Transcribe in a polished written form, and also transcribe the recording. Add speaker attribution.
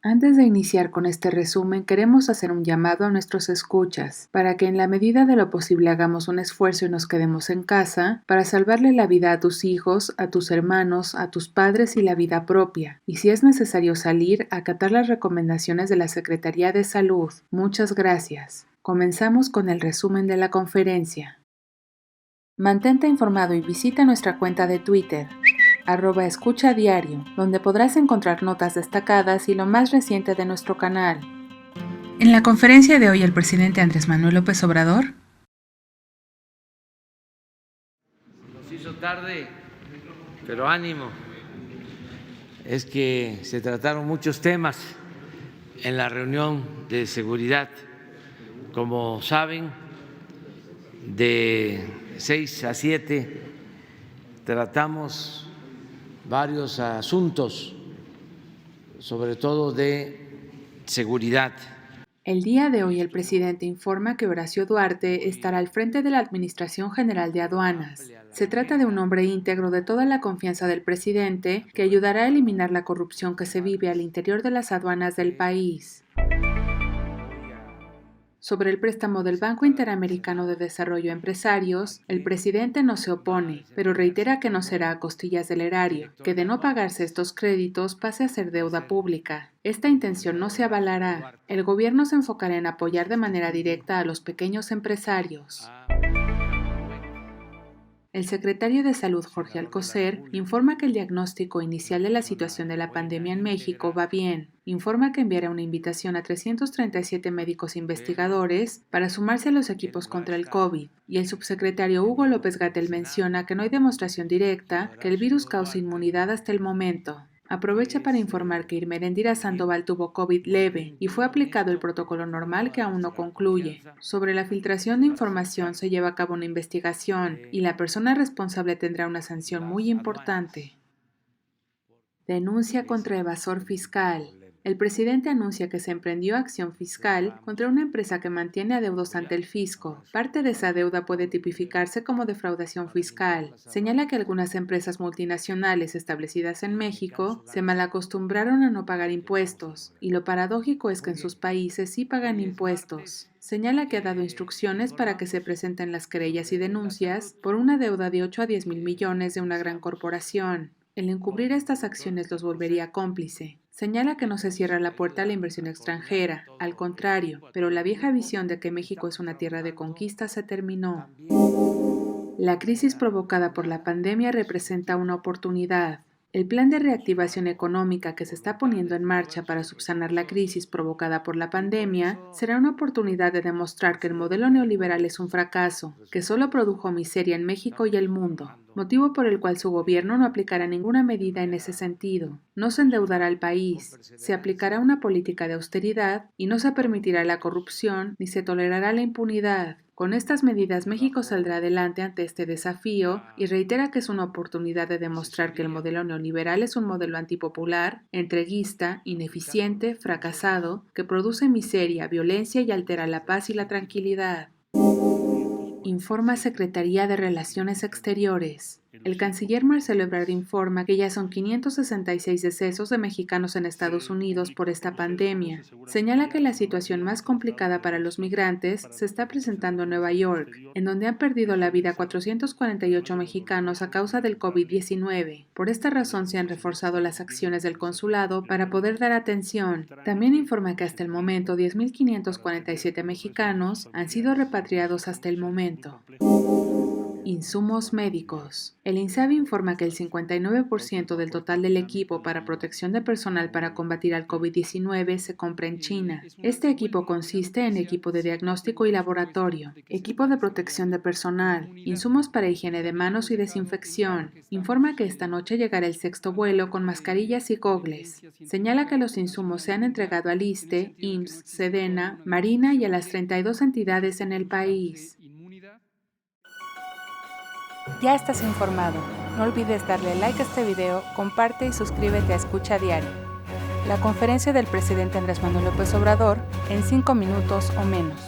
Speaker 1: Antes de iniciar con este resumen, queremos hacer un llamado a nuestros escuchas para que en la medida de lo posible hagamos un esfuerzo y nos quedemos en casa para salvarle la vida a tus hijos, a tus hermanos, a tus padres y la vida propia. Y si es necesario salir, acatar las recomendaciones de la Secretaría de Salud. Muchas gracias. Comenzamos con el resumen de la conferencia. Mantente informado y visita nuestra cuenta de Twitter, @escuchadiario, donde podrás encontrar notas destacadas y lo más reciente de nuestro canal. En la conferencia de hoy, el presidente Andrés Manuel López Obrador
Speaker 2: nos hizo tarde, pero ánimo. Es que se trataron muchos temas en la reunión de seguridad. Como saben, de 6 a 7 tratamos varios asuntos, sobre todo de seguridad.
Speaker 1: El día de hoy el presidente informa que Horacio Duarte estará al frente de la Administración General de Aduanas. Se trata de un hombre íntegro de toda la confianza del presidente que ayudará a eliminar la corrupción que se vive al interior de las aduanas del país. Sobre el préstamo del Banco Interamericano de Desarrollo a Empresarios, el presidente no se opone, pero reitera que no será a costillas del erario, que de no pagarse estos créditos pase a ser deuda pública. Esta intención no se avalará. El gobierno se enfocará en apoyar de manera directa a los pequeños empresarios. El secretario de Salud, Jorge Alcocer, informa que el diagnóstico inicial de la situación de la pandemia en México va bien. Informa que enviará una invitación a 337 médicos investigadores para sumarse a los equipos contra el COVID. Y el subsecretario Hugo López-Gatell menciona que no hay demostración directa que el virus cause inmunidad hasta el momento. Aprovecha para informar que Irmeréndira Sandoval tuvo COVID leve y fue aplicado el protocolo normal que aún no concluye. Sobre la filtración de información se lleva a cabo una investigación y la persona responsable tendrá una sanción muy importante. Denuncia contra evasor fiscal. El presidente anuncia que se emprendió acción fiscal contra una empresa que mantiene adeudos ante el fisco. Parte de esa deuda puede tipificarse como defraudación fiscal. Señala que algunas empresas multinacionales establecidas en México se malacostumbraron a no pagar impuestos, y lo paradójico es que en sus países sí pagan impuestos. Señala que ha dado instrucciones para que se presenten las querellas y denuncias por una deuda de 8 a 10 mil millones de una gran corporación. El encubrir estas acciones los volvería cómplice. Señala que no se cierra la puerta a la inversión extranjera, al contrario, pero la vieja visión de que México es una tierra de conquista se terminó. La crisis provocada por la pandemia representa una oportunidad. El plan de reactivación económica que se está poniendo en marcha para subsanar la crisis provocada por la pandemia será una oportunidad de demostrar que el modelo neoliberal es un fracaso, que solo produjo miseria en México y el mundo, motivo por el cual su gobierno no aplicará ninguna medida en ese sentido. No se endeudará al país, se aplicará una política de austeridad y no se permitirá la corrupción ni se tolerará la impunidad. Con estas medidas, México saldrá adelante ante este desafío y reitera que es una oportunidad de demostrar que el modelo neoliberal es un modelo antipopular, entreguista, ineficiente, fracasado, que produce miseria, violencia y altera la paz y la tranquilidad. Informa Secretaría de Relaciones Exteriores. El canciller Marcelo Ebrard informa que ya son 566 decesos de mexicanos en Estados Unidos por esta pandemia. Señala que la situación más complicada para los migrantes se está presentando en Nueva York, en donde han perdido la vida 448 mexicanos a causa del COVID-19. Por esta razón se han reforzado las acciones del consulado para poder dar atención. También informa que hasta el momento 10.547 mexicanos han sido repatriados hasta el momento. Insumos médicos. El INSABI informa que el 59% del total del equipo para protección de personal para combatir al COVID-19 se compra en China. Este equipo consiste en equipo de diagnóstico y laboratorio, equipo de protección de personal, insumos para higiene de manos y desinfección. Informa que esta noche llegará el sexto vuelo con mascarillas y gogles. Señala que los insumos se han entregado al ISSSTE, IMSS, SEDENA, Marina y a las 32 entidades en el país. Ya estás informado. No olvides darle like a este video, comparte y suscríbete a Escucha Diario. La conferencia del presidente Andrés Manuel López Obrador en 5 minutos o menos.